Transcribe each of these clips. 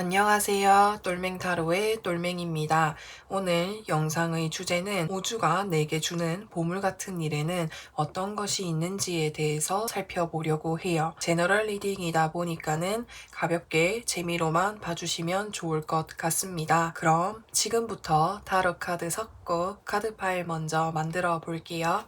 안녕하세요. 똘맹타로의 똘맹입니다. 오늘 영상의 주제는 우주가 내게 주는 보물 같은 일에는 어떤 것이 있는지에 대해서 살펴보려고 해요. 제너럴 리딩이다 보니까는 가볍게 재미로만 봐주시면 좋을 것 같습니다. 그럼 지금부터 타로 카드 섞고 카드 파일 먼저 만들어 볼게요.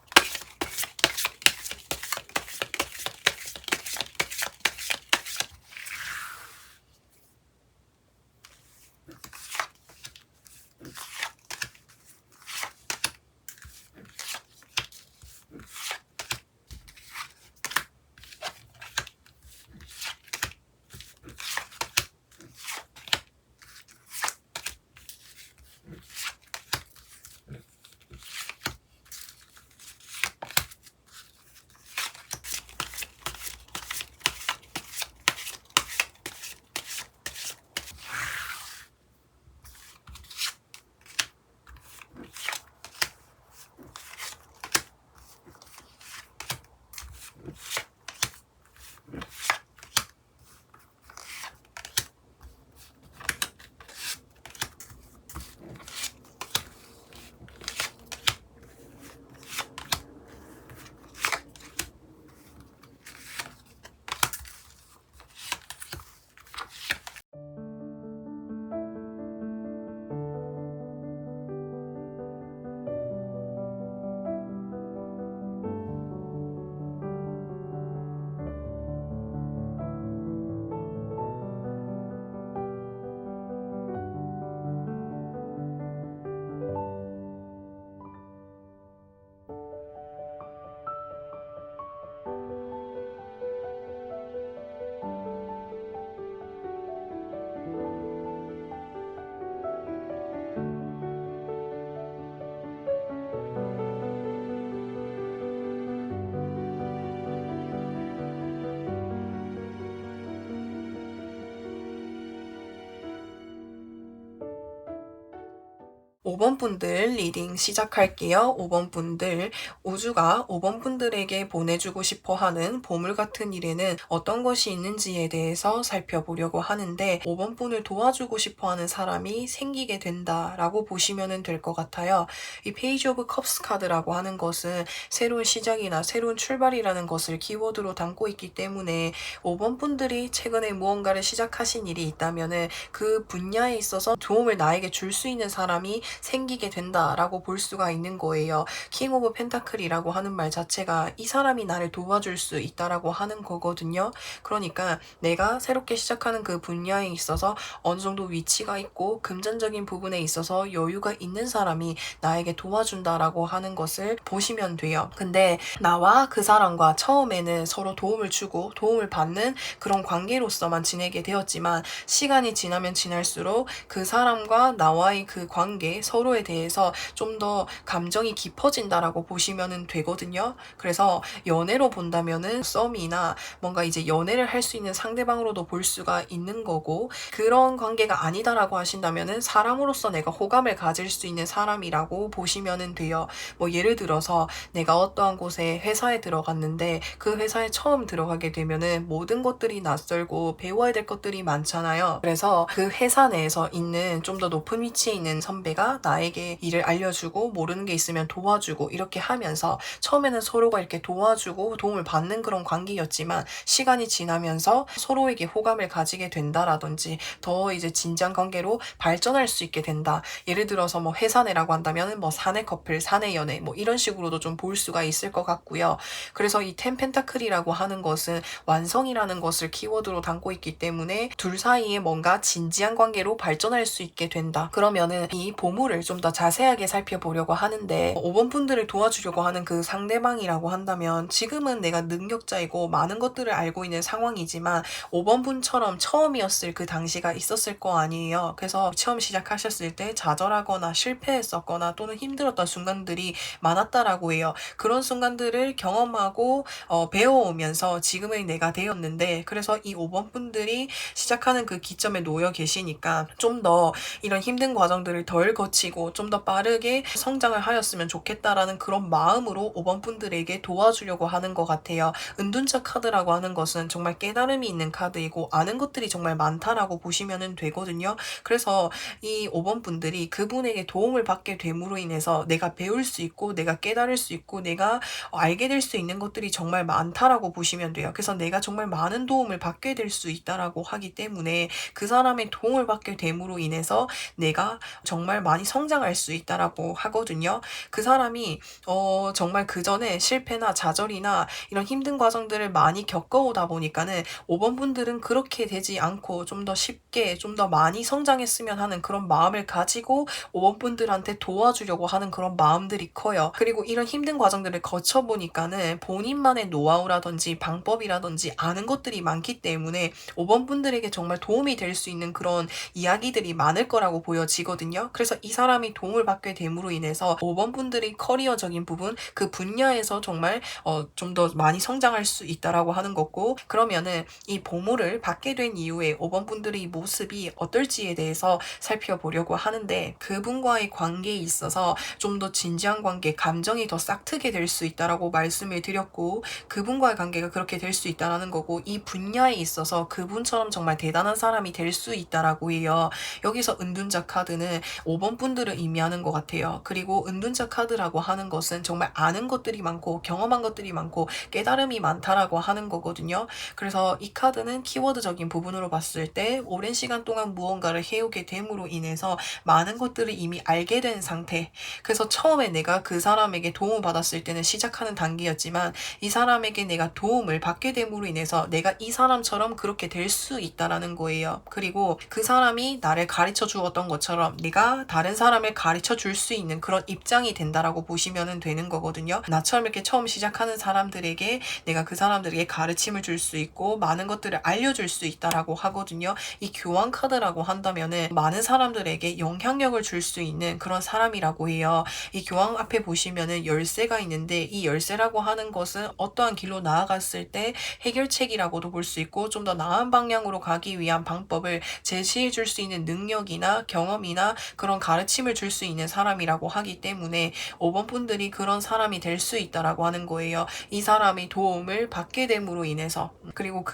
5번 분들 리딩 시작할게요. 5번 분들, 우주가 5번 분들에게 보내주고 싶어 하는 보물 같은 일에는 어떤 것이 있는지에 대해서 살펴보려고 하는데 5번 분을 도와주고 싶어 하는 사람이 생기게 된다라고 보시면 될 것 같아요. 이 페이지 오브 컵스 카드라고 하는 것은 새로운 시작이나 새로운 출발이라는 것을 키워드로 담고 있기 때문에 5번 분들이 최근에 무언가를 시작하신 일이 있다면은 그 분야에 있어서 도움을 나에게 줄 수 있는 사람이 생기게 된다라고 볼 수가 있는 거예요. 킹 오브 펜타클이라고 하는 말 자체가 이 사람이 나를 도와줄 수 있다라고 하는 거거든요. 그러니까 내가 새롭게 시작하는 그 분야에 있어서 어느 정도 위치가 있고 금전적인 부분에 있어서 여유가 있는 사람이 나에게 도와준다라고 하는 것을 보시면 돼요. 근데 나와 그 사람과 처음에는 서로 도움을 주고 도움을 받는 그런 관계로서만 지내게 되었지만 시간이 지나면 지날수록 그 사람과 나와의 그 관계 서로에 대해서 좀 더 감정이 깊어진다라고 보시면 되거든요. 그래서 연애로 본다면은 썸이나 뭔가 이제 연애를 할 수 있는 상대방으로도 볼 수가 있는 거고, 그런 관계가 아니다라고 하신다면은 사람으로서 내가 호감을 가질 수 있는 사람이라고 보시면 돼요. 뭐 예를 들어서 내가 어떠한 곳에 회사에 들어갔는데 그 회사에 처음 들어가게 되면은 모든 것들이 낯설고 배워야 될 것들이 많잖아요. 그래서 그 회사 내에서 있는 좀 더 높은 위치에 있는 선배가 나에게 일을 알려주고 모르는 게 있으면 도와주고 이렇게 하면서 처음에는 서로가 이렇게 도와주고 도움을 받는 그런 관계였지만 시간이 지나면서 서로에게 호감을 가지게 된다라든지 더 이제 진지한 관계로 발전할 수 있게 된다. 예를 들어서 뭐 회사 내라고 한다면 뭐 사내 커플, 사내 연애 뭐 이런 식으로도 좀 볼 수가 있을 것 같고요. 그래서 이 텐 펜타클이라고 하는 것은 완성이라는 것을 키워드로 담고 있기 때문에 둘 사이에 뭔가 진지한 관계로 발전할 수 있게 된다. 그러면은 이 보물을 좀 더 자세하게 살펴보려고 하는데 5번 분들을 도와주려고 하는 그 상대방이라고 한다면 지금은 내가 능력자이고 많은 것들을 알고 있는 상황이지만 5번 분처럼 처음이었을 그 당시가 있었을 거 아니에요. 그래서 처음 시작하셨을 때 좌절하거나 실패했었거나 또는 힘들었던 순간들이 많았다라고 해요. 그런 순간들을 경험하고 배워오면서 지금의 내가 되었는데, 그래서 이 5번 분들이 시작하는 그 기점에 놓여 계시니까 좀 더 이런 힘든 과정들을 덜 거치고 고치고 좀 더 빠르게 성장을 하였으면 좋겠다라는 그런 마음으로 5번 분들에게 도와주려고 하는 것 같아요. 은둔자 카드라고 하는 것은 정말 깨달음이 있는 카드이고 아는 것들이 정말 많다라고 보시면 되거든요. 그래서 이 5번 분들이 그분에게 도움을 받게 됨으로 인해서 내가 배울 수 있고 내가 깨달을 수 있고 내가 알게 될 수 있는 것들이 정말 많다라고 보시면 돼요. 그래서 내가 정말 많은 도움을 받게 될 수 있다라고 하기 때문에 그 사람의 도움을 받게 됨으로 인해서 내가 정말 많이 성장할 수 있다라고 하거든요. 그 사람이 정말 그전에 실패나 좌절이나 이런 힘든 과정들을 많이 겪어오다 보니까는 5번 분들은 그렇게 되지 않고 좀 더 쉽게 좀 더 많이 성장했으면 하는 그런 마음을 가지고 5번 분들한테 도와주려고 하는 그런 마음들이 커요. 그리고 이런 힘든 과정들을 거쳐보니까는 본인만의 노하우라든지 방법이라든지 아는 것들이 많기 때문에 5번 분들에게 정말 도움이 될 수 있는 그런 이야기들이 많을 거라고 보여지거든요. 그래서 이 사람이 도움을 받게 됨으로 인해서 5번 분들이 커리어적인 부분, 그 분야에서 정말 좀 더 많이 성장할 수 있다라고 하는 거고, 그러면은 이 보물을 받게 된 이후에 5번 분들의 모습이 어떨지에 대해서 살펴보려고 하는데, 그분과의 관계에 있어서 좀 더 진지한 관계, 감정이 더 싹트게 될 수 있다라고 말씀을 드렸고, 그분과의 관계가 그렇게 될 수 있다라는 거고, 이 분야에 있어서 그분처럼 정말 대단한 사람이 될 수 있다라고 해요. 여기서 은둔자 카드는 5번 분들을 의미하는 것 같아요. 그리고 은둔자 카드라고 하는 것은 정말 아는 것들이 많고 경험한 것들이 많고 깨달음이 많다라고 하는 거거든요. 그래서 이 카드는 키워드적인 부분으로 봤을 때 오랜 시간 동안 무언가를 해오게 됨으로 인해서 많은 것들을 이미 알게 된 상태. 그래서 처음에 내가 그 사람에게 도움을 받았을 때는 시작하는 단계였지만 이 사람에게 내가 도움을 받게 됨으로 인해서 내가 이 사람처럼 그렇게 될 수 있다라는 거예요. 그리고 그 사람이 나를 가르쳐 주었던 것처럼 내가 다른 사람을 가르쳐 줄 수 있는 그런 입장이 된다라고 보시면 되는 거거든요. 나처럼 이렇게 처음 시작하는 사람들에게 내가 그 사람들에게 가르침을 줄 수 있고 많은 것들을 알려줄 수 있다라고 하거든요. 이 교환 카드라고 한다면은 많은 사람들에게 영향력을 줄 수 있는 그런 사람이라고 해요. 이 교환 앞에 보시면은 열쇠가 있는데 이 열쇠라고 하는 것은 어떠한 길로 나아갔을 때 해결책이라고도 볼 수 있고 좀 더 나은 방향으로 가기 위한 방법을 제시해 줄 수 있는 능력이나 경험이나 그런 가르침을 줄 수 있는 사람이라고 하기 때문에 5번 분들이 그런 사람이 될 수 있다라고 하는 거예요. 이 사람이 도움을 받게 됨으로 인해서, 그리고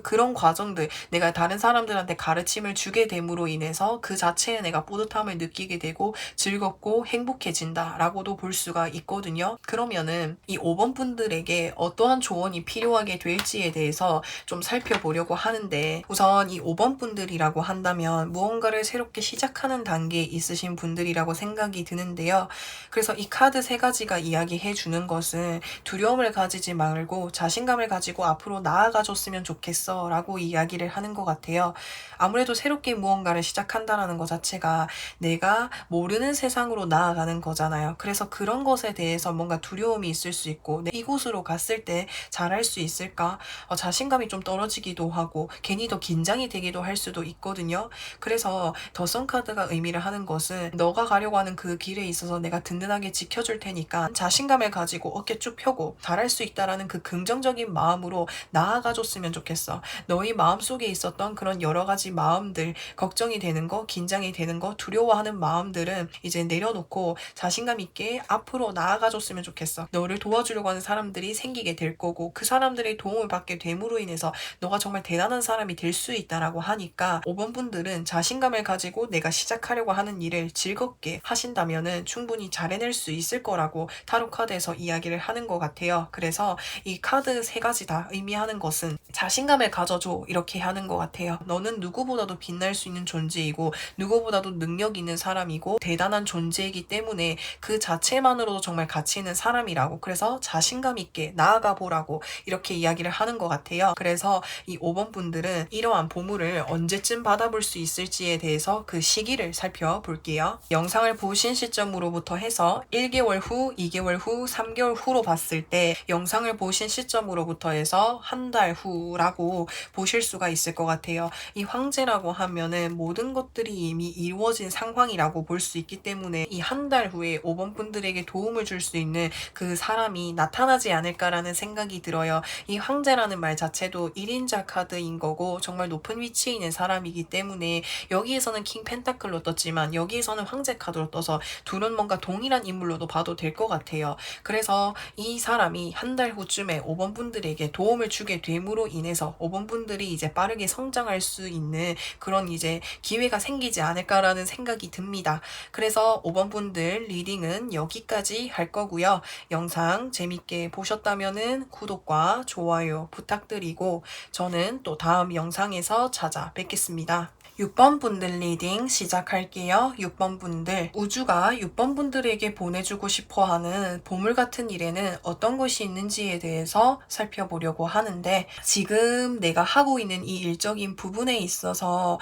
그런 과정들, 내가 다른 사람들한테 가르침을 주게 됨으로 인해서 그 자체에 내가 뿌듯함을 느끼게 되고 즐겁고 행복해진다라고도 볼 수가 있거든요. 그러면은 이 5번 분들에게 어떠한 조언이 필요하게 될지에 대해서 좀 살펴보려고 하는데, 우선 이 5번 분들이라고 한다면 무언가를 새롭게 시작하는 단계에 있으신 분들이라고 생각이 드는데요. 그래서 이 카드 세 가지가 이야기해 주는 것은 두려움을 가지지 말고 자신감을 가지고 앞으로 나아가 줬으면 좋겠어 라고 이야기를 하는 것 같아요. 아무래도 새롭게 무언가를 시작한다라는 것 자체가 내가 모르는 세상으로 나아가는 거잖아요. 그래서 그런 것에 대해서 뭔가 두려움이 있을 수 있고 이곳으로 갔을 때 잘할 수 있을까? 자신감이 좀 떨어지기도 하고 괜히 더 긴장이 되기도 할 수도 있거든요. 그래서 더선 카드가 의미를 하는 것은 너가 가려고 하는 그 길에 있어서 내가 든든하게 지켜줄 테니까 자신감을 가지고 어깨 쭉 펴고 잘할 수 있다라는 그 긍정적인 마음으로 나아가줬으면 좋겠어. 너희 마음속에 있었던 그런 여러 가지 마음들, 걱정이 되는 거, 긴장이 되는 거, 두려워하는 마음들은 이제 내려놓고 자신감 있게 앞으로 나아가줬으면 좋겠어. 너를 도와주려고 하는 사람들이 생기게 될 거고 그 사람들의 도움을 받게 됨으로 인해서 너가 정말 대단한 사람이 될 수 있다라고 하니까 5번 분들은 자신감을 가지고 내가 시작하려고 하는 일을 즐겁게 하신다면은 충분히 잘 해낼 수 있을 거라고 타로 카드에서 이야기를 하는 것 같아요. 그래서 이 카드 세 가지 다 의미하는 것은 자신감을 가져줘 이렇게 하는 것 같아요. 너는 누구보다도 빛날 수 있는 존재이고 누구보다도 능력 있는 사람이고 대단한 존재이기 때문에 그 자체만으로도 정말 가치 있는 사람이라고, 그래서 자신감 있게 나아가 보라고 이렇게 이야기를 하는 것 같아요. 그래서 이 5번 분들은 이러한 보물을 언제쯤 받아볼 수 있을지에 대해서 그 시기를 살펴볼게요. 영상을 보신 시점으로부터 해서 1개월 후, 2개월 후, 3개월 후로 봤을 때 영상을 보신 시점으로부터 해서 한 달 후라고 보실 수가 있을 것 같아요. 이 황제라고 하면은 모든 것들이 이미 이루어진 상황이라고 볼 수 있기 때문에 이 한 달 후에 5번 분들에게 도움을 줄 수 있는 그 사람이 나타나지 않을까라는 생각이 들어요. 이 황제라는 말 자체도 1인자 카드인 거고 정말 높은 위치에 있는 사람이기 때문에 여기에서는 킹 펜타클로 떴지만 여기에 여기서는 황제 카드로 떠서 둘은 뭔가 동일한 인물로도 봐도 될 것 같아요. 그래서 이 사람이 한 달 후쯤에 5번 분들에게 도움을 주게 됨으로 인해서 5번 분들이 이제 빠르게 성장할 수 있는 그런 이제 기회가 생기지 않을까라는 생각이 듭니다. 그래서 5번 분들 리딩은 여기까지 할 거고요. 영상 재밌게 보셨다면은 구독과 좋아요 부탁드리고 저는 또 다음 영상에서 찾아뵙겠습니다. 6번 분들 리딩 시작할게요. 6번 분들, 우주가 6번 분들에게 보내주고 싶어 하는 보물 같은 일에는 어떤 것이 있는지에 대해서 살펴보려고 하는데, 지금 내가 하고 있는 이 일적인 부분에 있어서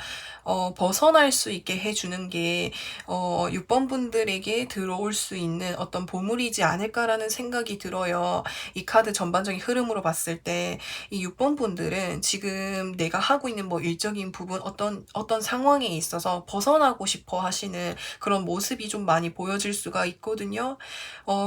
벗어날 수 있게 해주는 게 6번 분들에게 들어올 수 있는 어떤 보물이지 않을까라는 생각이 들어요. 이 카드 전반적인 흐름으로 봤을 때 이 6번 분들은 지금 내가 하고 있는 뭐 일적인 부분, 어떤 상황에 있어서 벗어나고 싶어 하시는 그런 모습이 좀 많이 보여질 수가 있거든요.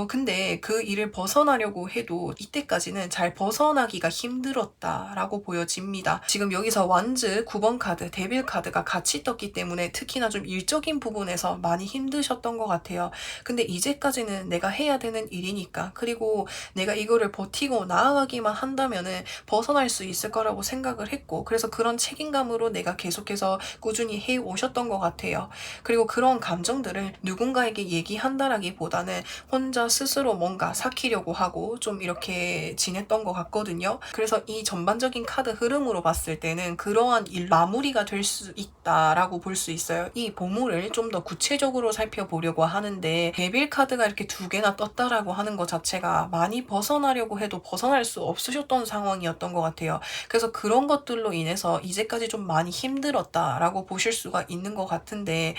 근데 그 일을 벗어나려고 해도 이때까지는 잘 벗어나기가 힘들었다라고 보여집니다. 지금 여기서 완즈 9번 카드, 데빌 카드가 같이 떴기 때문에 특히나 좀 일적인 부분에서 많이 힘드셨던 것 같아요. 근데 이제까지는 내가 해야 되는 일이니까, 그리고 내가 이거를 버티고 나아가기만 한다면은 벗어날 수 있을 거라고 생각을 했고, 그래서 그런 책임감으로 내가 계속해서 꾸준히 해 오셨던 것 같아요. 그리고 그런 감정들을 누군가에게 얘기한다라기보다는 혼자 스스로 뭔가 삭히려고 하고 좀 이렇게 지냈던 것 같거든요. 그래서 이 전반적인 카드 흐름으로 봤을 때는 그러한 일 마무리가 될 수 있다라고 볼 수 있어요. 이 보물을 좀 더 구체적으로 살펴보려고 하는데, 데빌 카드가 이렇게 두 개나 떴다라고 하는 것 자체가 많이 벗어나려고 해도 벗어날 수 없으셨던 상황이었던 것 같아요. 그래서 그런 것들로 인해서 이제까지 좀 많이 힘들었다라고 보실 수가 있는 것 같은데,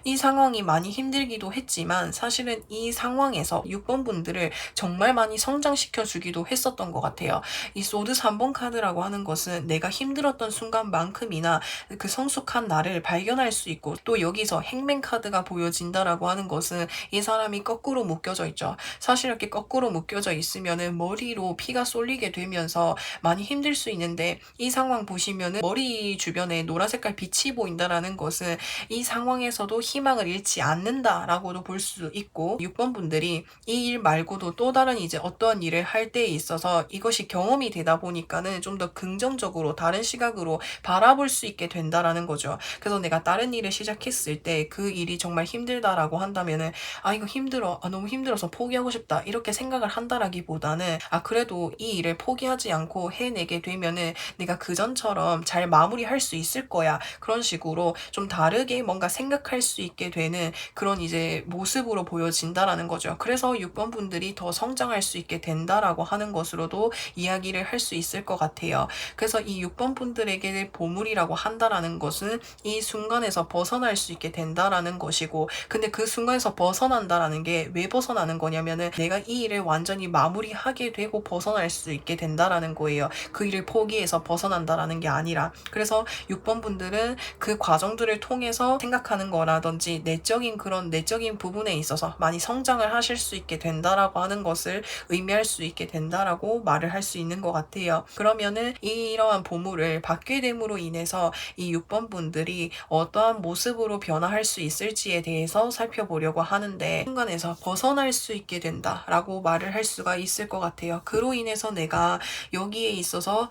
이 상황이 많이 힘들기도 했지만 사실은 이 상황에서 6번 분들을 정말 많이 성장시켜 주기도 했었던 것 같아요. 이 소드 3번 카드라고 하는 것은 내가 힘들었던 순간만큼이나 그 성숙한 나를 발견할 수 있고, 또 여기서 행맨 카드가 보여진다라고 하는 것은 이 사람이 거꾸로 묶여져 있죠. 사실 이렇게 거꾸로 묶여져 있으면은 머리로 피가 쏠리게 되면서 많이 힘들 수 있는데, 이 상황 보시면은 머리 주변에 노란 색깔 빛이 보인다라는 것은 이 상황에서도 희망을 잃지 않는다라고도 볼 수 있고, 6번 분들이 이 일 말고도 또 다른 이제 어떠한 일을 할 때에 있어서 이것이 경험이 되다 보니까는 좀 더 긍정적으로 다른 시각으로 바라볼 수 있게 된다라는 거죠. 그래서 내가 다른 일을 시작했을 때 그 일이 정말 힘들다라고 한다면은 이거 힘들어, 너무 힘들어서 포기하고 싶다 이렇게 생각을 한다라기보다는 그래도 이 일을 포기하지 않고 해내게 되면은 내가 그전처럼 잘 마무리할 수 있을 거야, 그런 식으로 좀 다르게 뭔가 생각할 수 있게 되는 그런 이제 모습으로 보여진다라는 거죠. 그래서 6번 분들이 더 성장할 수 있게 된다라고 하는 것으로도 이야기를 할 수 있을 것 같아요. 그래서 이 6번 분들에게 보물이라고 한다라는 것은 이 순간에서 벗어날 수 있게 된다라는 것이고, 근데 그 순간에서 벗어난다라는 게 왜 벗어나는 거냐면은 내가 이 일을 완전히 마무리하게 되고 벗어날 수 있게 된다라는 거예요. 그 일을 포기해서 벗어난다라는 게 아니라. 그래서 6번 분들은 그 과정들을 통해서 생각하는 거라든지 그런 내적인 부분에 있어서 많이 성장을 하실 수 있게 된다라고 하는 것을 의미할 수 있게 된다라고 말을 할 수 있는 것 같아요. 그러면은 이러한 보물을 받게 됨으로 인해서 이 6번 분들이 어떠한 모습으로 변화할 수 있을지에 대해서 살펴보려고 하는데, 순간에서 벗어날 수 있게 된다라고 말을 할 수가 있을 것 같아요. 그로 인해서 내가 여기에 있어서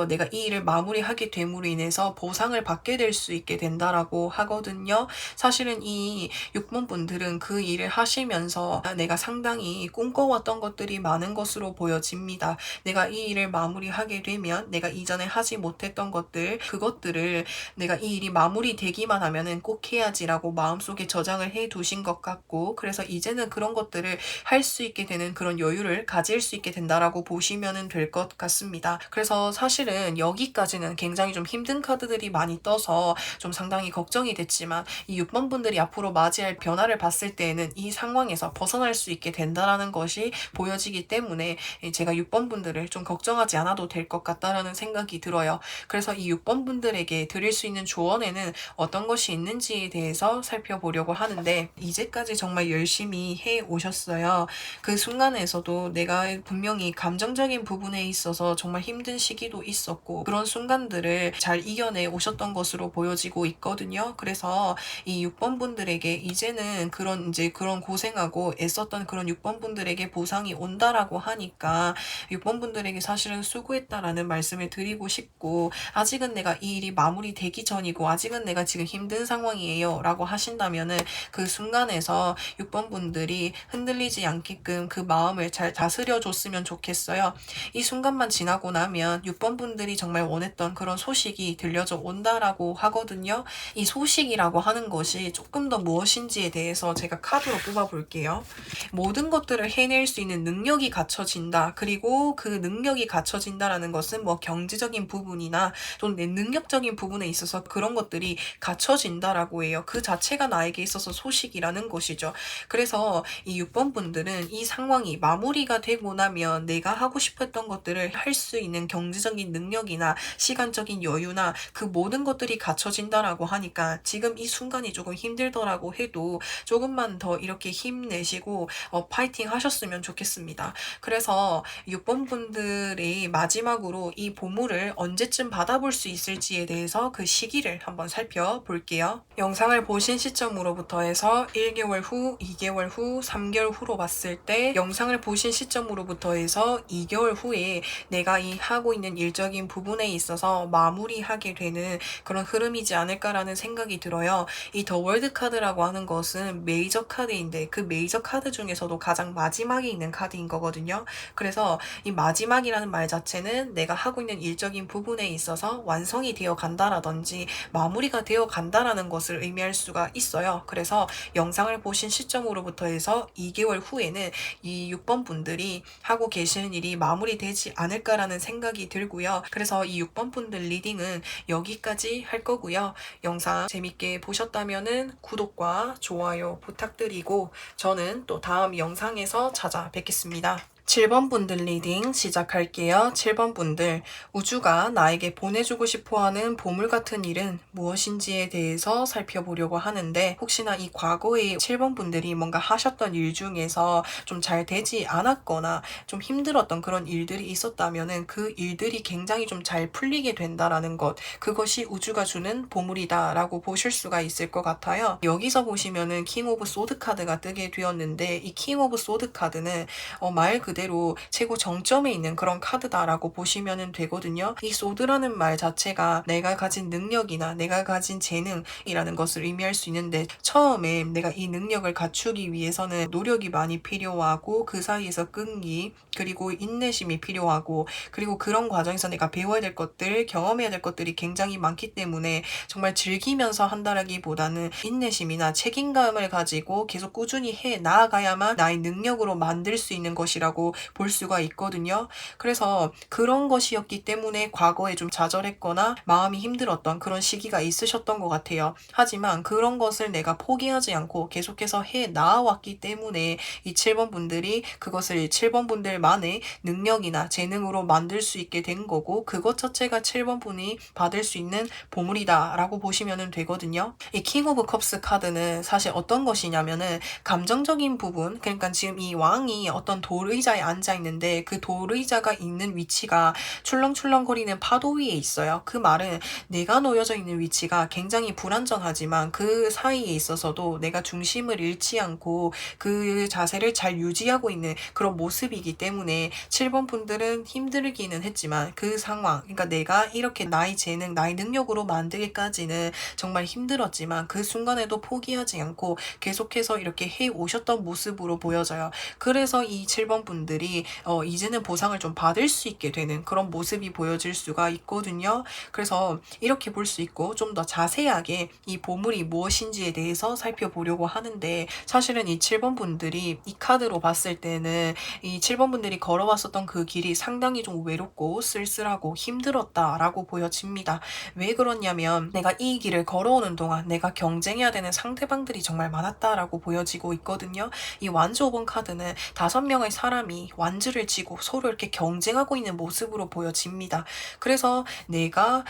내가 이 일을 마무리하게 됨으로 인해서 보상을 받게 될 수 있게 된다라고 하거든요. 사실은 이 6번 분들은 그 일을 하시면서 내가 상당히 꿈꿔왔던 것들이 많은 것으로 보여집니다. 내가 이 일을 마무리하게 되면 내가 이전에 하지 못했던 그것들을 내가 이 일이 마무리되기만 하면은 꼭 해야지라고 마음속에 저장을 해 두신 것 같고, 그래서 이제는 그런 것들을 할 수 있게 되는 그런 여유를 가질 수 있게 된다라고 보시면 될 것 같습니다. 그래서 사실은 여기까지는 굉장히 좀 힘든 카드들이 많이 떠서 좀 상당히 걱정이 됐지만, 이 6번 분들이 앞으로 맞이할 변화를 봤을 때에는 이 상황에서 벗어날 수 있게 된다라는 것이 보여지기 때문에 제가 6번 분들을 좀 걱정하지 않아도 될 것 같다라는 생각이 들어요. 그래서 이 6번 분들에게 드릴 수 있는 조언에는 어떤 것이 있는지에 대해서 살펴보려고 하는데, 이제까지 정말 열심히 해 오셨어요. 그 순간에서도 내가 분명히 감정적인 부분에 있어서 정말 힘든 시기도 있었고, 그런 순간들을 잘 이겨내 오셨던 것으로 것으로 보여지고 있거든요. 그래서 이 6번 분들에게 이제는 그런 고생하고 애썼던 그런 6번 분들에게 보상이 온다라고 하니까 6번 분들에게 사실은 수고했다라는 말씀을 드리고 싶고, 아직은 내가 이 일이 마무리되기 전이고 아직은 내가 지금 힘든 상황이에요 라고 하신다면은 그 순간에서 6번 분들이 흔들리지 않게끔 그 마음을 잘 다스려 줬으면 좋겠어요. 이 순간만 지나고 나면 6번 분들이 정말 원했던 그런 소식이 들려져 온다라고 하거든요. 이 소식이라고 하는 것이 조금 더 무엇인지에 대해서 제가 카드로 뽑아 볼게요. 모든 것들을 해낼 수 있는 능력이 갖춰진다. 그리고 그 능력이 갖춰진다라는 것은 뭐 경제적인 부분이나 또는 내 능력적인 부분에 있어서 그런 것들이 갖춰진다라고 해요. 그 자체가 나에게 있어서 소식이라는 것이죠. 그래서 이 6번 분들은 이 상황이 마무리가 되고 나면 내가 하고 싶었던 것들을 할 수 있는 경제적인 능력이나 시간적인 여유나 그 모든 것들이 갖춰진다라고 하니까 지금 이 순간이 조금 힘들더라고 해도 조금만 더 이렇게 힘내시고 파이팅 하셨으면 좋겠습니다. 그래서 6번 분들이 마지막으로 이 보물을 언제쯤 받아볼 수 있을지에 대해서 그 시기를 한번 살펴볼게요. 영상을 보신 시점으로부터 해서 1개월 후, 2개월 후, 3개월 후로 봤을 때 영상을 보신 시점으로부터 해서 2개월 후에 내가 이 하고 있는 일적인 부분에 있어서 마무리하게 되는 그런 흐름이지 않을까라는 생각이 들어요. 이 더 월드 카드라고 하는 것은 메이저 카드인데 그 메이저 카드 중에서도 가장 마지막에 있는 카드인 거거든요. 그래서 이 마지막이라는 말 자체는 내가 하고 있는 일적인 부분에 있어서 완성이 되어 간다라든지 마무리가 되어 간다라는 것을 의미할 수가 있어요. 그래서 영상을 보신 시점으로부터 해서 2개월 후에는 이 6번 분들이 하고 계시는 일이 마무리되지 않을까라는 생각이 들고요. 그래서 이 6번 분들 리딩은 여기까지 할 거고요. 영상 재밌게 보셨다면은 구독과 좋아요 부탁드리고 저는 또 다음 영상에서 찾아뵙겠습니다. 7번 분들 리딩 시작할게요. 7번 분들, 우주가 나에게 보내주고 싶어하는 보물 같은 일은 무엇인지에 대해서 살펴보려고 하는데, 혹시나 이 과거에 7번 분들이 뭔가 하셨던 일 중에서 좀 잘 되지 않았거나 좀 힘들었던 그런 일들이 있었다면은 그 일들이 굉장히 좀 잘 풀리게 된다라는 것, 그것이 우주가 주는 보물이다 라고 보실 수가 있을 것 같아요. 여기서 보시면은 킹 오브 소드 카드가 뜨게 되었는데, 이 킹 오브 소드 카드는 말 그대로 최고 정점에 있는 그런 카드다라고 보시면 되거든요. 이 소드라는 말 자체가 내가 가진 능력이나 내가 가진 재능이라는 것을 의미할 수 있는데, 처음에 내가 이 능력을 갖추기 위해서는 노력이 많이 필요하고 그 사이에서 끈기 그리고 인내심이 필요하고, 그리고 그런 과정에서 내가 배워야 될 것들, 경험해야 될 것들이 굉장히 많기 때문에 정말 즐기면서 한다라기보다는 인내심이나 책임감을 가지고 계속 꾸준히 해 나아가야만 나의 능력으로 만들 수 있는 것이라고 볼 수가 있거든요. 그래서 그런 것이었기 때문에 과거에 좀 좌절했거나 마음이 힘들었던 그런 시기가 있으셨던 것 같아요. 하지만 그런 것을 내가 포기하지 않고 계속해서 해 나아왔기 때문에 이 7번 분들이 그것을 7번 분들만의 능력이나 재능으로 만들 수 있게 된 거고, 그것 자체가 7번 분이 받을 수 있는 보물이다 라고 보시면 되거든요. 이 킹 오브 컵스 카드는 사실 어떤 것이냐면은 감정적인 부분, 그러니까 지금 이 왕이 어떤 돌의자에 앉아 있는데 그 돌의자가 있는 위치가 출렁출렁거리는 파도 위에 있어요. 그 말은 내가 놓여져 있는 위치가 굉장히 불안정하지만 그 사이에 있어서도 내가 중심을 잃지 않고 그 자세를 잘 유지하고 있는 그런 모습이기 때문에 7번 분들은 힘들기는 했지만 그 상황, 그러니까 내가 이렇게 나의 재능, 나의 능력으로 만들기까지는 정말 힘들었지만 그 순간에도 포기하지 않고 계속해서 이렇게 해 오셨던 모습으로 보여져요. 그래서 이 7번 분들이 이제는 보상을 좀 받을 수 있게 되는 그런 모습이 보여질 수가 있거든요. 그래서 이렇게 볼 수 있고, 좀 더 자세하게 이 보물이 무엇인지에 대해서 살펴보려고 하는데, 사실은 이 7번 분들이 이 카드로 봤을 때는 이 7번 분들이 걸어왔었던 그 길이 상당히 좀 외롭고 쓸쓸하고 힘들었다라고 보여집니다. 왜 그러냐면 내가 이 길을 걸어오는 동안 내가 경쟁해야 되는 상대방들이 정말 많았다라고 보여지고 있거든요. 이 완주 5번 카드는 5명의 사람이 사람이 완주를 쥐고 서로 이렇게 경쟁하고 있는 모습으로 보여집니다. 그래서 내가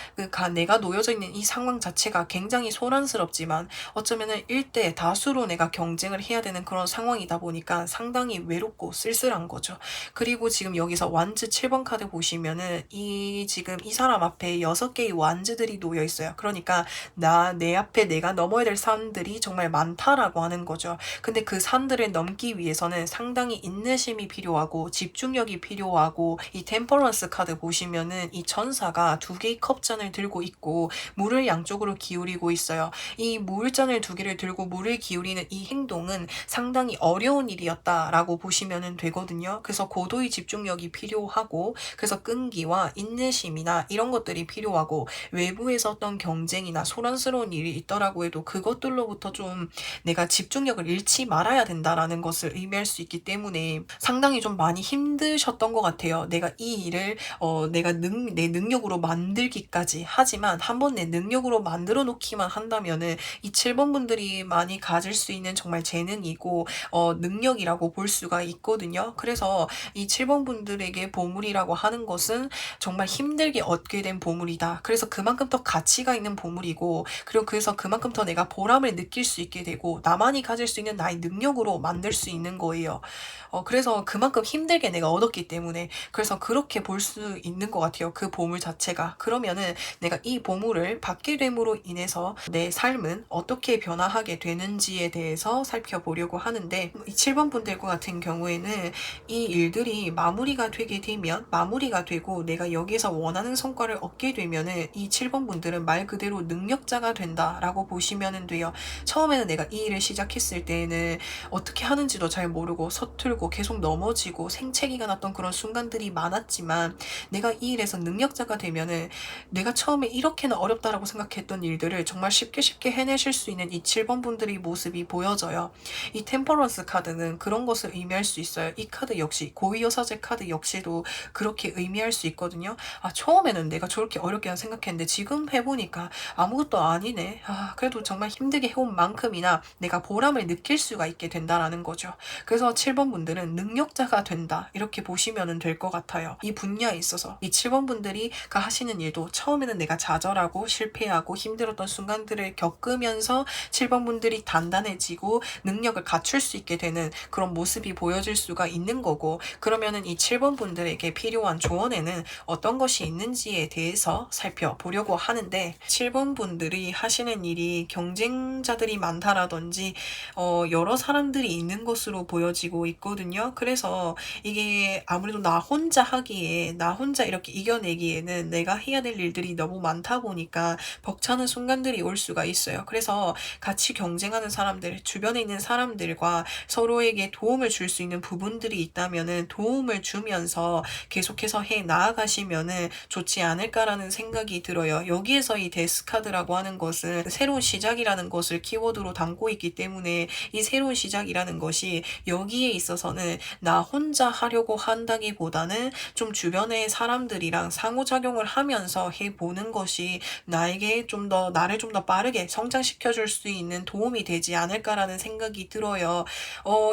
놓여져 있는 이 상황 자체가 굉장히 소란스럽지만 어쩌면은 일대 다수로 내가 경쟁을 해야 되는 그런 상황이다 보니까 상당히 외롭고 쓸쓸한 거죠. 그리고 지금 여기서 완즈 7번 카드 보시면은 지금 이 사람 앞에 6개의 완즈들이 놓여 있어요. 그러니까 내 앞에 내가 넘어야 될 산들이 정말 많다라고 하는 거죠. 근데 그 산들을 넘기 위해서는 상당히 인내심이 필요하고 집중력이 필요하고, 이 템퍼런스 카드 보시면은 이 전사가 2개의 컵잔을 들고 있고 물을 양쪽으로 기울이고 있어요. 이 물잔을 2개를 들고 물을 기울이는 이 행동은 상당히 어려운 일이었다라고 보시면 되거든요. 그래서 고도의 집중력이 필요하고, 그래서 끈기와 인내심이나 이런 것들이 필요하고, 외부에서 어떤 경쟁이나 소란스러운 일이 있더라고 해도 그것들로부터 좀 내가 집중력을 잃지 말아야 된다라는 것을 의미할 수 있기 때문에 상당히 좀 많이 힘드셨던 것 같아요. 내가 이 일을 내 능력으로 만들기까지 하지만 한번 내 능력으로 만들어 놓기만 한다면은 이 7번 분들이 많이 가질 수 있는 정말 재능이고 능력이라고 볼 수가 있거든요. 그래서 이 7번 분들에게 보물이라고 하는 것은 정말 힘들게 얻게 된 보물이다. 그래서 그만큼 더 가치가 있는 보물이고, 그리고 그래서 그만큼 더 내가 보람을 느낄 수 있게 되고 나만이 가질 수 있는 나의 능력으로 만들 수 있는 거예요. 그래서 그만큼 힘들게 내가 얻었기 때문에, 그래서 그렇게 볼 수 있는 것 같아요. 그 보물 자체가. 그러면은 내가 이 보물을 받게 됨으로 인해서 내 삶은 어떻게 변화하게 되는지에 대해서 살펴보려고 하는데, 이 7번 분들과 같은 경우에는 이 일들이 마무리가 되고 내가 여기서 원하는 성과를 얻게 되면은 이 7번 분들은 말 그대로 능력자가 된다라고 보시면 돼요. 처음에는 내가 이 일을 시작했을 때에는 어떻게 하는지도 잘 모르고 서툴고 계속 넘어지고 생채기가 났던 그런 순간들이 많았지만, 내가 이 일에서 능력자가 되면은 내가 처음에 이렇게는 어렵다라고 생각했던 일들을 정말 쉽게 해내실 수 있는 이 7번 분들의 모습이 보여져요. 이 템퍼런스 카드는 그런 것을 의미할 수 있어요. 이 카드 역시 고위여사제 카드 역시도 그렇게 의미할 수 있거든요. 처음에는 내가 저렇게 어렵게 생각했는데 지금 해보니까 아무것도 아니네. 그래도 정말 힘들게 해온 만큼이나 내가 보람을 느낄 수가 있게 된다라는 거죠. 그래서 7번 분들은 능력자가 된다, 이렇게 보시면 될 것 같아요. 이 분야에 있어서 이 7번 분들이 하시는 일도 처음에는 내가 좌절하고 실패하고 힘들었던 순간들을 겪으면서 7번 분들이 단단해지고 능력을 갖출 수 있게 되는 그런 모습이 보여질 수가 있는 거고, 그러면은 이 7번 분들에게 필요한 조언에는 어떤 것이 있는지에 대해서 살펴보려고 하는데, 7번 분들이 하시는 일이 경쟁자들이 많다라든지 여러 사람들이 있는 것으로 보여지고 있거든요. 그래서 이게 아무래도 나 혼자 이렇게 이겨내기에는 내가 해야 될 일들이 너무 많다 보니까 벅차는 순간들이 올 수가 있어요. 그래서 같이 경쟁하는 사람들, 주변에 있는 사람들과 서로에게 도움을 줄 수 있는 부분들이 있다면은 도움을 주면서 계속해서 해 나아가시면은 좋지 않을까라는 생각이 들어요. 여기에서 이 데스카드라고 하는 것은 새로운 시작이라는 것을 키워드로 담고 있기 때문에, 이 새로운 시작이라는 것이 여기에 있어서는 나 혼자 하려고 한다기보다는 좀 주변의 사람들이랑 상호작용을 하면서 해보는 것이 나를 좀 더 빠르게 성장시켜 줄 수 있는 도움이 되지 않을까라는 생각이 들어요.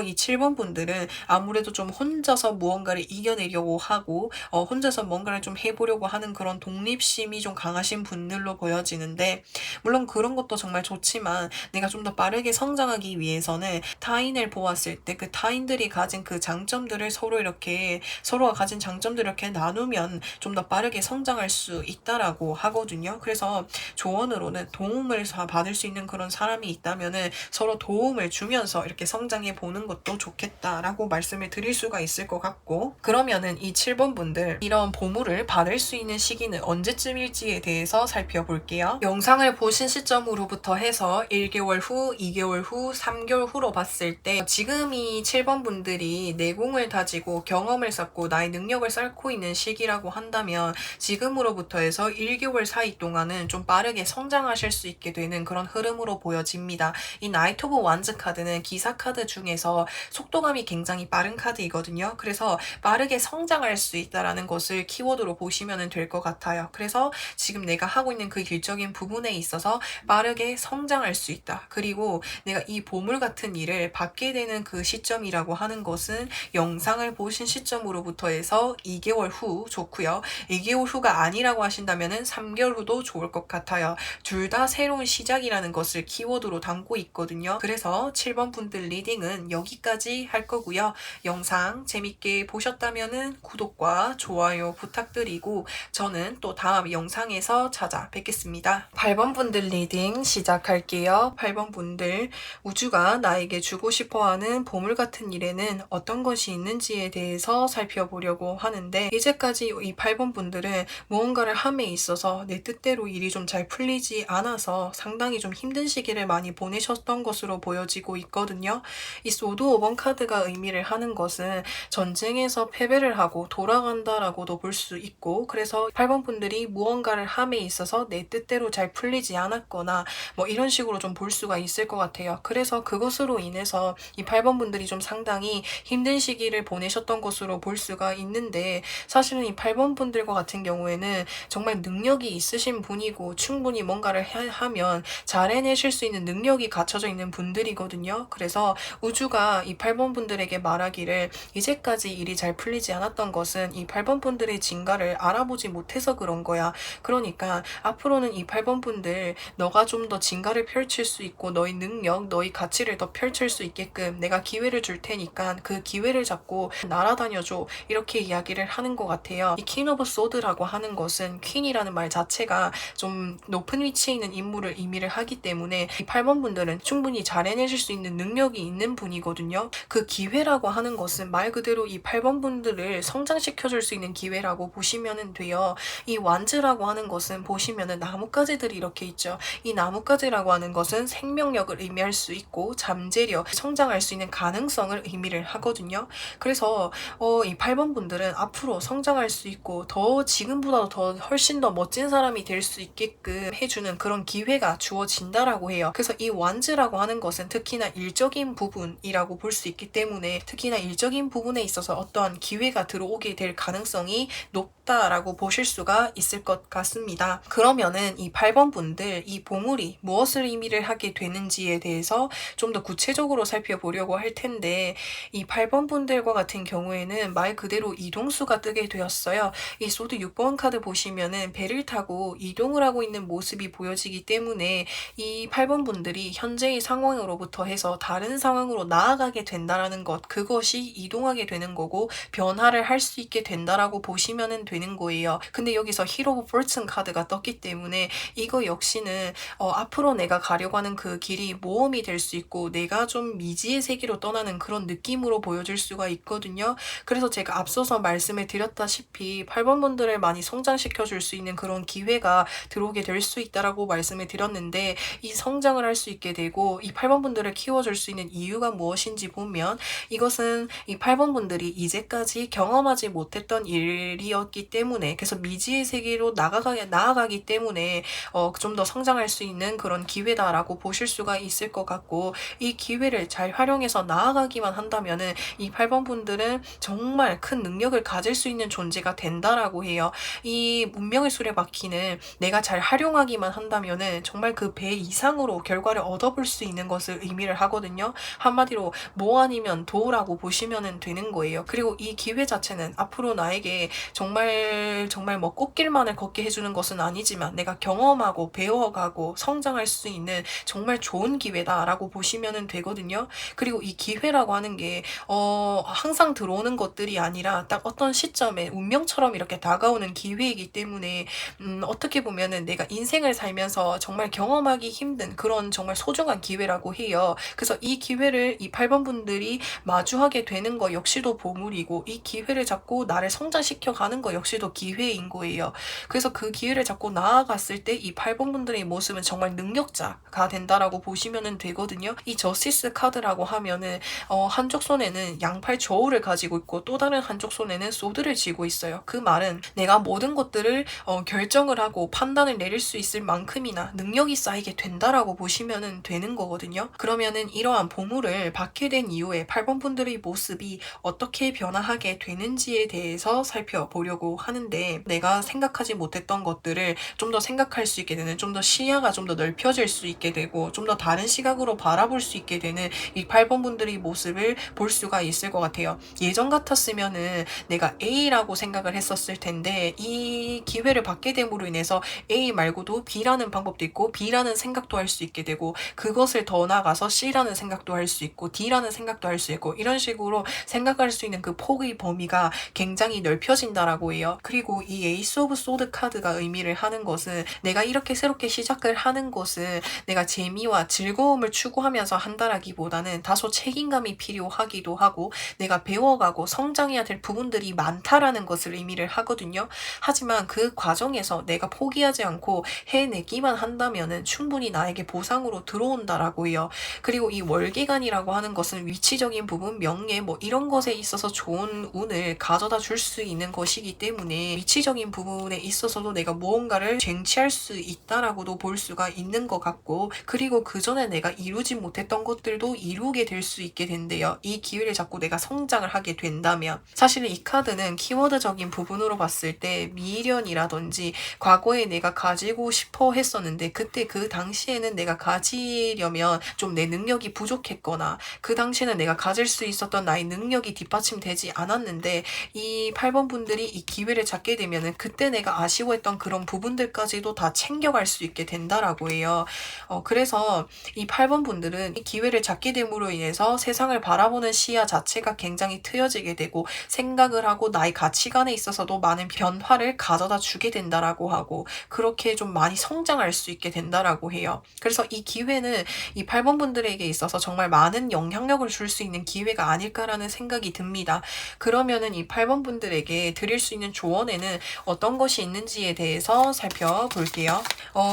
이 7번 분들은 아무래도 좀 혼자서 무언가를 이겨내려고 하고 혼자서 뭔가를 좀 해보려고 하는 그런 독립심이 좀 강하신 분들로 보여지는데, 물론 그런 것도 정말 좋지만 내가 좀 더 빠르게 성장하기 위해서는 타인을 보았을 때 그 타인들이 가진 그 장점들을 서로가 가진 장점들을 이렇게 나누면 좀 더 빠르게 성장할 수 있다라고 하거든요. 그래서 조언으로는 도움을 받을 수 있는 그런 사람이 있다면은 서로 도움을 주면서 이렇게 성장해 보는 것도 좋겠다라고 말씀을 드릴 수가 있을 것 같고, 그러면은 이 7번 분들 이런 보물을 받을 수 있는 시기는 언제쯤일지에 대해서 살펴볼게요. 영상을 보신 시점으로부터 해서 1개월 후, 2개월 후, 3개월 후로 봤을 때 지금 이 7번 분들이 내공을 다지고 경험을 쌓고 나의 능력을 쌓고 있는 시기라고 한다면, 지금으로부터 해서 1개월 사이 동안은 좀 빠르게 성장하실 수 있게 되는 그런 흐름으로 보여집니다. 이 나이트 오브 완즈 카드는 기사 카드 중에서 속도감이 굉장히 빠른 카드이거든요. 그래서 빠르게 성장할 수 있다라는 것을 키워드로 보시면 될 것 같아요. 그래서 지금 내가 하고 있는 그 일적인 부분에 있어서 빠르게 성장할 수 있다. 그리고 내가 이 보물 같은 일을 받게 되는 그 시점이라고 하는 것은 영상을 보신 시점으로부터 해서 2개월 후 좋고요. 2개월 후가 아니라고 하신다면 3개월 후도 좋을 것 같아요. 둘 다 새로운 시작이라는 것을 키워드로 담고 있거든요. 그래서 7번 분들 리딩은 여기까지 할 거고요. 영상 재밌게 보셨다면 구독과 좋아요 부탁드리고 저는 또 다음 영상에서 찾아뵙겠습니다. 8번 분들 리딩 시작할게요. 8번 분들, 우주가 나에게 주고 싶어하는 보물 같은 일에는 어떤 것이 있는지에 대해서 살펴보려고 하는데, 이제까지 이 8번 분들은 무언가를 함에 있어서 내 뜻대로 일이 좀 잘 풀리지 않아서 상당히 좀 힘든 시기를 많이 보내셨던 것으로 보여지고 있거든요. 이 소드 5번 카드가 의미를 하는 것은 전쟁에서 패배를 하고 돌아간다라고도 볼 수 있고, 그래서 8번 분들이 무언가를 함에 있어서 내 뜻대로 잘 풀리지 않았거나 뭐 이런 식으로 좀 볼 수가 있을 것 같아요. 그래서 그것으로 인해서 이 8번 분들이 좀 상당히 힘든 시기를 보내셨던 것으로 볼 수가 있는데, 사실은 이 8번 분들과 같은 경우에는 정말 능력이 있으신 분이고 충분히 뭔가를 하면 잘 해내실 수 있는 능력이 갖춰져 있는 분들이거든요. 그래서 우주가 이 8번 분들에게 말하기를 이제까지 일이 잘 풀리지 않았던 것은 이 8번 분들의 진가를 알아보지 못해서 그런 거야. 그러니까 앞으로는 이 8번 분들, 너가 좀 더 진가를 펼칠 수 있고 너의 능력, 너의 가치를 더 펼칠 수 있게끔 내가 기회를 줄 테니까 그 기회를 잡고 날아다녀줘, 이렇게 이야기를 하는 것 같아요. 이 퀸 오브 소드라고 하는 것은 퀸이라는 말 자체가 좀 높은 위치에 있는 인물을 의미를 하기 때문에 이 8번 분들은 충분히 잘 해내실 수 있는 능력이 있는 분이거든요. 그 기회라고 하는 것은 말 그대로 이 8번 분들을 성장시켜줄 수 있는 기회라고 보시면 돼요. 이 완즈라고 하는 것은 보시면은 나뭇가지들이 이렇게 있죠. 이 나뭇가지라고 하는 것은 생명력을 의미할 수 있고 잠재력, 성장할 수 있는 가능성을 의미를 하거든요. 그래서 이 8번 분들은 앞으로 성장할 수 있고 더 지금보다 더 훨씬 더 멋진 사람이 될 수 있게끔 해주는 그런 기회가 주어진다라고 해요. 그래서 이 완즈라고 하는 것은 특히나 일적인 부분이라고 볼 수 있기 때문에, 특히나 일적인 부분에 있어서 어떠한 기회가 들어오게 될 가능성이 높다라고 보실 수가 있을 것 같습니다. 그러면은 이 8번 분들, 이 보물이 무엇을 의미를 하게 되는지에 대해서 좀 더 구체적으로 살펴보려고 할 텐데, 이 8번 분들과 같은 경우에는 말 그대로 이동수가 뜨게 되었어요. 이 소드 6번 카드 보시면은 배를 타고 이동을 하고 있는 모습이 보여지기 때문에 이 8번 분들이 현재의 상황으로부터 해서 다른 상황으로 나아가게 된다라는 것, 그것이 이동하게 되는 거고 변화를 할 수 있게 된다라고 보시면 되는 거예요. 근데 여기서 히로 오브 포춘 카드가 떴기 때문에 이거 역시는 앞으로 내가 가려고 하는 그 길이 모험이 될 수 있고 내가 좀 미지의 세계로 떠나는 그런 느낌으로 보여질 수가 있거든요. 그래서 제가 앞서서 말씀을 드렸다시피 8번 분들을 많이 성장시켜 줄 수 있는 그런 기회가 들어오게 될 수 있다라고 말씀을 드렸는데, 이 성장을 할 수 있게 되고 이 8번 분들을 키워줄 수 있는 이유가 무엇인지 보면, 이것은 이 8번 분들이 이제까지 경험하지 못했던 일이었기 때문에, 그래서 미지의 세계로 나아가기 때문에 좀 더 성장할 수 있는 그런 기회다라고 보실 수가 있을 것 같고, 이 기회를 잘 활용해서 나아가기만 한다면은 이 8번 분들은 정말 큰 능력을 가질 수 있는 존재가 된다라고 해요. 이 운명의 수레바퀴는 내가 잘 활용하기만 한다면은 정말 그 배 이상으로 결과를 얻어볼 수 있는 것을 의미를 하거든요. 한마디로 뭐 아니면 도라고 보시면 되는 거예요. 그리고 이 기회 자체는 앞으로 나에게 정말 뭐 꽃길만을 걷게 해주는 것은 아니지만 내가 경험하고 배워가고 성장할 수 있는 정말 좋은 기회다라고 보시면 되거든요. 그리고 이 기회라고 하는 게 항상 들어오는 것들이 아니라 딱 어떤 시점에 운명처럼 이렇게 다가오는 기회이기 때문에 어떻게 보면은 내가 인생을 살면서 정말 경험하기 힘든 그런 정말 소중한 기회라고 해요. 그래서 이 기회를 이 8번 분들이 마주하게 되는 거 역시도 보물이고, 이 기회를 잡고 나를 성장시켜 가는 거 역시도 기회인 거예요. 그래서 그 기회를 잡고 나아갔을 때 이 8번 분들의 모습은 정말 능력자가 된다라고 보시면 되거든요. 이 저스티스 카드라고 하면은 한쪽 손에는 양팔 저울을 가지고 있고 또 다른 한쪽 손에는 소드를 쥐고 있어요. 그 말은 내가 모든 것들을 결정을 하고 판단을 내릴 수 있을 만큼이나 능력이 쌓이게 된다라고 보시면 되는 거거든요. 그러면은 이러한 보물을 받게 된 이후에 8번 분들의 모습이 어떻게 변화하게 되는지에 대해서 살펴보려고 하는데, 내가 생각하지 못했던 것들을 좀 더 생각할 수 있게 되는, 좀 더 시야가 좀 더 넓혀질 수 있게 되고 좀 더 다른 시각으로 바라볼 수 있게 되는 이 8번 분들의 모습을 볼 수가 있을 것 같아요. 예전 같았으면은 내가 A라고 생각을 했었을 텐데 이 기회를 받게 됨으로 인해서 A 말고도 B라는 방법도 있고 B라는 생각도 할 수 있게 되고 그것을 더 나아가서 C라는 생각도 할 수 있고 D라는 생각도 할 수 있고 이런 식으로 생각할 수 있는 그 폭의 범위가 굉장히 넓혀진다라고 해요. 그리고 이 에이스 오브 소드 카드가 의미를 하는 것은 내가 이렇게 새롭게 시작을 하는 것은 내가 재미와 즐거움을 추구하면서 한다라기보다는 다소 책임감이 필요하기도 하고 내가 배워가고 성장해야 될 부분들이 많다라는 것을 의미를 하거든요. 하지만 그 과정에서 내가 포기하지 않고 해내기만 한다면은 충분히 나에게 보상으로 들어온다라고 해요. 그리고 이 월기간이라고 하는 것은 위치적인 부분, 명예 뭐 이런 것에 있어서 좋은 운을 가져다 줄 수 있는 것이기 때문에 위치적인 부분에 있어서도 내가 무언가를 쟁취할 수 있다라고도 볼 수가 있는 것 같고 그리고 그 전에 내가 이루지 못했던 것들도 이루게 될 수 있게 된대요. 이 기회를 잡고 내가 성장을 하게 된다면 사실은 이 카드는 키워드적인 부분으로 봤을 때 미련이라든지 과거에 내가 가지고 싶어 했었는데 그때 그 당시에는 내가 가지려면 좀 내 능력이 부족했거나 그 당시에는 내가 가질 수 있었던 나의 능력이 뒷받침되지 않았는데 이 8번 분들이 이 기회를 잡게 되면은 그때 내가 아쉬워했던 그런 부분들까지도 다 챙겨갈 수 있게 된다라고 해요. 그래서 이 8번 분들은 이 기회를 잡게 됨으로 인해서 세상을 바라보는 시야 자체가 굉장히 트여지게 되고 생각을 하고 나의 가치관에 있어서도 많은 변화를 가져다 주게 된다라고 하고 그렇게 좀 많이 성장할 수 있게 된다라고 해요. 그래서 이 기회는 이 8번 분들에게 있어서 정말 많은 영향력을 줄 수 있는 기회가 아닐까라는 생각이 듭니다. 그러면은 이 8번 분들에게 드릴 수 있는 조언에는 어떤 것이 있는지에 대해서 살펴볼게요.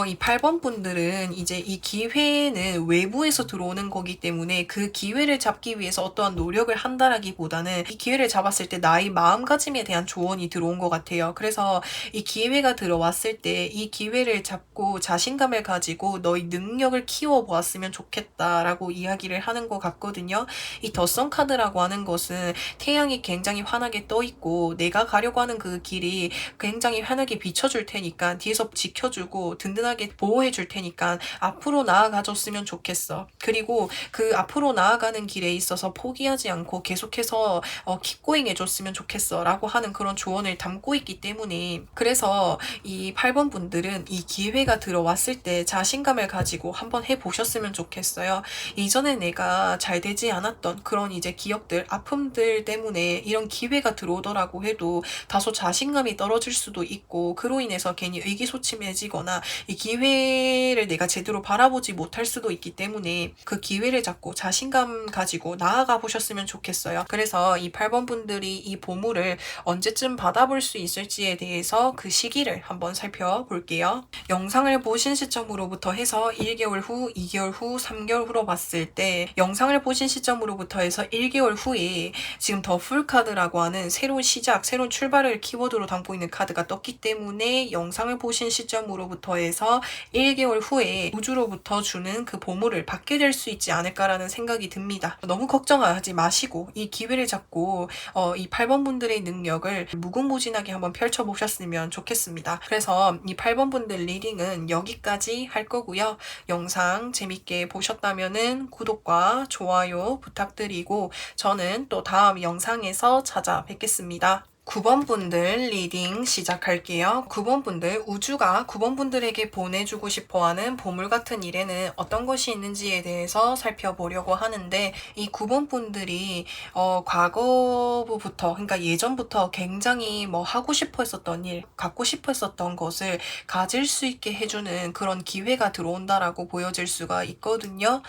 이 8번 분들은 이제 이 기회는 외부에서 들어오는 거기 때문에 그 기회를 잡기 위해서 어떠한 노력을 한다라기보다는 이 기회를 잡았을 때 나의 마음가짐에 대한 조언이 들어온 것 같아요. 그래서 이 기회가 들어왔을 때 이 기회를 잡고 자신감을 가지고 너의 능력을 키워보았으면 좋겠다라고 이야기를 하는 것 같거든요. 이 더선 카드라고 하는 것은 태양이 굉장히 환하게 떠 있고 내가 가려고 하는 그 길이 굉장히 환하게 비춰줄 테니까 뒤에서 지켜주고 든든하게 보호해줄 테니까 앞으로 나아가줬으면 좋겠어. 그리고 그 앞으로 나아가는 길에 있어서 포기하지 않고 계속해서 킵고잉 해줬으면 좋겠어 라고 하는 그런 조언을 담고 있기 때문에 그래서 이 8번 분들은 이 기회가 들어왔을 때 자신감을 가지고 한번 해보셨으면 좋겠어요. 이전에 내가 잘 되지 않았던 그런 이제 기억들, 아픔들 때문에 이런 기회가 들어오더라고 해도 다소 자신감이 떨어질 수도 있고 그로 인해서 괜히 의기소침해지거나 이 기회를 내가 제대로 바라보지 못할 수도 있기 때문에 그 기회를 잡고 자신감 가지고 나아가 보셨으면 좋겠어요. 그래서 이 8번 분들이 이 보물을 언제쯤 받아볼 수 있을지에 대해서 그 시기를 한번 살펴볼게요. 영상을 보신 시점으로부터 해서 1개월 후, 2개월 후, 3개월 후로 봤을 때 영상을 보신 시점으로부터 해서 1개월 후에 지금 더 풀 카드라고 하는 새로운 시작, 새로운 출발을 키워드로 담고 있는 카드가 떴기 때문에 영상을 보신 시점으로부터 해서 1개월 후에 우주로부터 주는 그 보물을 받게 될 수 있지 않을까라는 생각이 듭니다. 너무 걱정하지 마시고 이 기회를 잡고 이 8번 분들의 능력을 무궁무진하게 한번 펼쳐보셨으면 좋겠습니다. 그래서 이 8번 분들 리딩은 여기까지 할 거고요. 영상 재밌게 보셨다면은 구독과 좋아요 부탁드리고 저는 또 다음 영상에서 찾아뵙겠습니다. 9번 분들 리딩 시작할게요. 9번 분들, 우주가 9번 분들에게 보내주고 싶어하는 보물 같은 일에는 어떤 것이 있는지에 대해서 살펴보려고 하는데 이 9번 분들이 과거부터 그러니까 예전부터 굉장히 뭐 하고 싶어 했었던 일, 갖고 싶어 했었던 것을 가질 수 있게 해주는 그런 기회가 들어온다라고 보여질 수가 있거든요.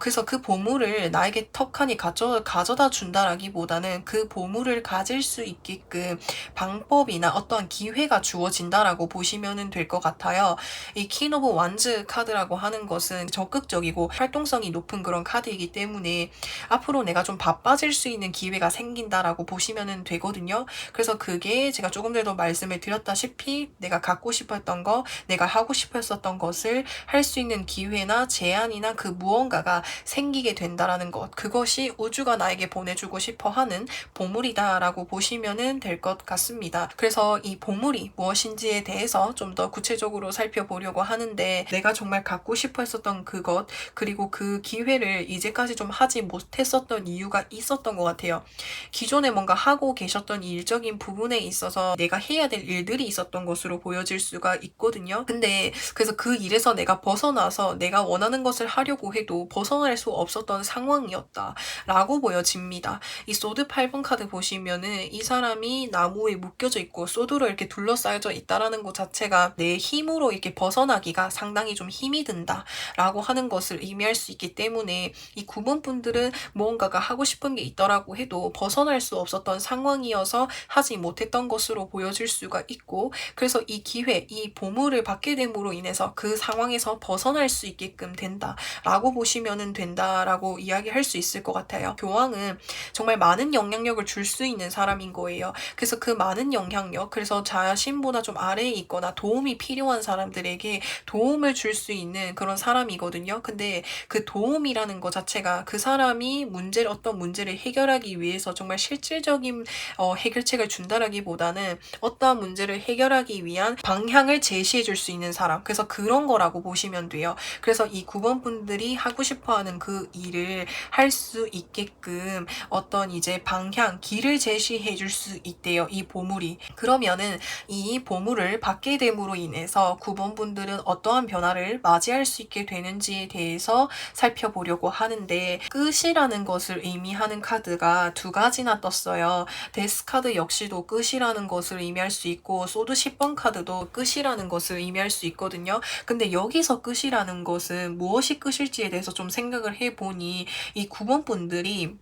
그래서 그 보물을 나에게 턱하니 가져다 준다라기보다는 그 보물을 가질 수 있게끔 방법이나 어떠한 기회가 주어진다라고 보시면 될 것 같아요. 이 퀸 오브 완즈 카드라고 하는 것은 적극적이고 활동성이 높은 그런 카드이기 때문에 앞으로 내가 좀 바빠질 수 있는 기회가 생긴다라고 보시면 되거든요. 그래서 그게 제가 조금 전에도 말씀을 드렸다시피 내가 갖고 싶었던 거, 내가 하고 싶었었던 것을 할 수 있는 기회나 제안이나 그 무언가 무언가가 생기게 된다라는 것, 그것이 우주가 나에게 보내주고 싶어 하는 보물이다라고 보시면 될 것 같습니다. 그래서 이 보물이 무엇인지에 대해서 좀 더 구체적으로 살펴보려고 하는데, 내가 정말 갖고 싶어 했었던 그것, 그리고 그 기회를 이제까지 좀 하지 못했었던 이유가 있었던 것 같아요. 기존에 뭔가 하고 계셨던 일적인 부분에 있어서 내가 해야 될 일들이 있었던 것으로 보여질 수가 있거든요. 근데 그래서 그 일에서 내가 벗어나서 내가 원하는 것을 하려고 해도 벗어날 수 없었던 상황이었다 라고 보여집니다. 이 소드 8번 카드 보시면은 이 사람이 나무에 묶여져 있고 소드로 이렇게 둘러싸여져 있다라는 것 자체가 내 힘으로 이렇게 벗어나기가 상당히 좀 힘이 든다 라고 하는 것을 의미할 수 있기 때문에, 이 9번 분들은 무언가가 하고 싶은 게 있더라고 해도 벗어날 수 없었던 상황이어서 하지 못했던 것으로 보여질 수가 있고, 그래서 이 기회, 이 보물을 받게 됨으로 인해서 그 상황에서 벗어날 수 있게끔 된다 라고 보시면 된다라고 이야기할 수 있을 것 같아요. 교황은 정말 많은 영향력을 줄 수 있는 사람인 거예요. 그래서 그 많은 영향력, 그래서 자신보다 좀 아래에 있거나 도움이 필요한 사람들에게 도움을 줄 수 있는 그런 사람이거든요. 근데 그 도움이라는 것 자체가 그 사람이 어떤 문제를 해결하기 위해서 정말 실질적인 해결책을 준다라기보다는 어떠한 문제를 해결하기 위한 방향을 제시해 줄 수 있는 사람, 그래서 그런 거라고 보시면 돼요. 그래서 이 9번 분들이 하고 싶어 하는 그 일을 할 수 있게끔 어떤 이제 방향, 길을 제시해 줄 수 있대요, 이 보물이. 그러면은 이 보물을 받게 됨으로 인해서 9번 분들은 어떠한 변화를 맞이할 수 있게 되는지에 대해서 살펴보려고 하는데, 끝이라는 것을 의미하는 카드가 두 가지나 떴어요. 데스 카드 역시도 끝이라는 것을 의미할 수 있고, 소드 10번 카드도 끝이라는 것을 의미할 수 있거든요. 근데 여기서 끝이라는 것은 무엇이 끝일지에 대해서 좀 생각을 해보니, 이 9번 분들이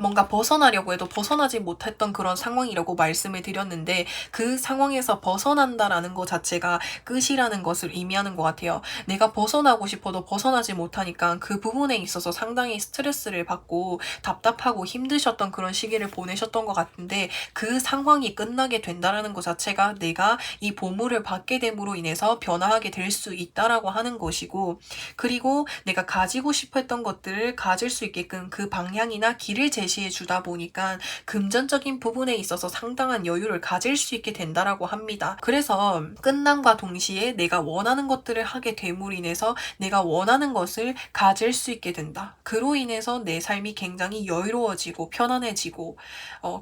뭔가 벗어나려고 해도 벗어나지 못했던 그런 상황이라고 말씀을 드렸는데, 그 상황에서 벗어난다라는 것 자체가 끝이라는 것을 의미하는 것 같아요. 내가 벗어나고 싶어도 벗어나지 못하니까 그 부분에 있어서 상당히 스트레스를 받고 답답하고 힘드셨던 그런 시기를 보내셨던 것 같은데, 그 상황이 끝나게 된다라는 것 자체가 내가 이 보물을 받게 됨으로 인해서 변화하게 될 수 있다라고 하는 것이고, 그리고 내가 가지고 싶어 했던 것들을 가질 수 있게끔 그 방향이나 길을 제시해 주다 보니까 금전적인 부분에 있어서 상당한 여유를 가질 수 있게 된다라고 합니다. 그래서 끝남과 동시에 내가 원하는 것들을 하게 됨으로 인해서 내가 원하는 것을 가질 수 있게 된다. 그로 인해서 내 삶이 굉장히 여유로워지고 편안해지고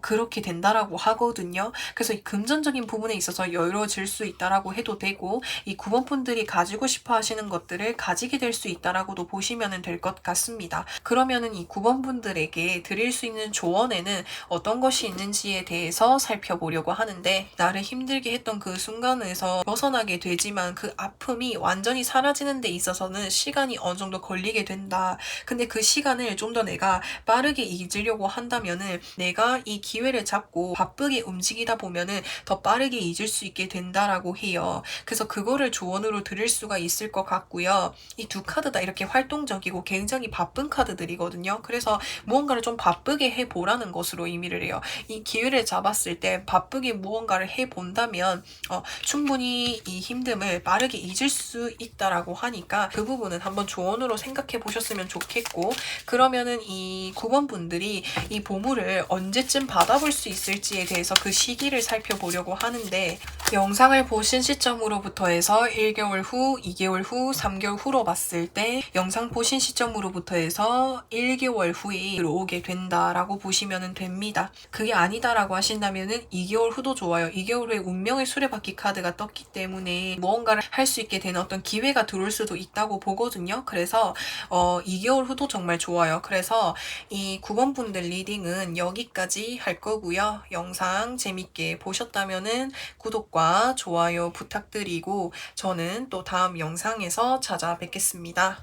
그렇게 된다라고 하거든요. 그래서 이 금전적인 부분에 있어서 여유로워질 수 있다라고 해도 되고, 이 9번 분들이 가지고 싶어 하시는 것들을 가지게 될 수 있다라고도 보시면 될 것 같습니다. 그러면은 이 9번 분들에게 드릴 수 있는 조언에는 어떤 것이 있는지에 대해서 살펴보려고 하는데, 나를 힘들게 했던 그 순간에서 벗어나게 되지만 그 아픔이 완전히 사라지는 데 있어서는 시간이 어느 정도 걸리게 된다. 근데 그 시간을 좀 더 내가 빠르게 잊으려고 한다면은 내가 이 기회를 잡고 바쁘게 움직이다 보면은 더 빠르게 잊을 수 있게 된다라고 해요. 그래서 그거를 조언으로 드릴 수가 있을 것 같고요. 이 두 카드 다 이렇게 활동적이고 굉장히 바쁜 카드들이거든요. 그래서 무언가를 좀 바쁘게 해보라는 것으로 의미를 해요. 이 기회를 잡았을 때 바쁘게 무언가를 해본다면 충분히 이 힘듦을 빠르게 잊을 수 있다라고 하니까 그 부분은 한번 조언으로 생각해 보셨으면 좋겠고, 그러면은 이 9번 분들이 이 보물을 언제쯤 받아볼 수 있을지에 대해서 그 시기를 살펴보려고 하는데, 영상을 보신 시점으로부터 해서 1개월 후, 2개월 후, 3개월 후로 봤을 때 영상 보신 시점으로부터 해서 1개월 후에 들어오게 된다라고 보시면 됩니다. 그게 아니다라고 하신다면은 2개월 후도 좋아요. 2개월 후에 운명의 수레바퀴 카드가 떴기 때문에 무언가를 할 수 있게 되는 어떤 기회가 들어올 수도 있다고 보거든요. 그래서 2개월 후도 정말 좋아요. 그래서 이 9번 분들 리딩은 여기까지 할 거고요. 영상 재밌게 보셨다면은 구독과 좋아요 부탁드리고, 저는 또 다음 영상에서 찾아뵙겠습니다.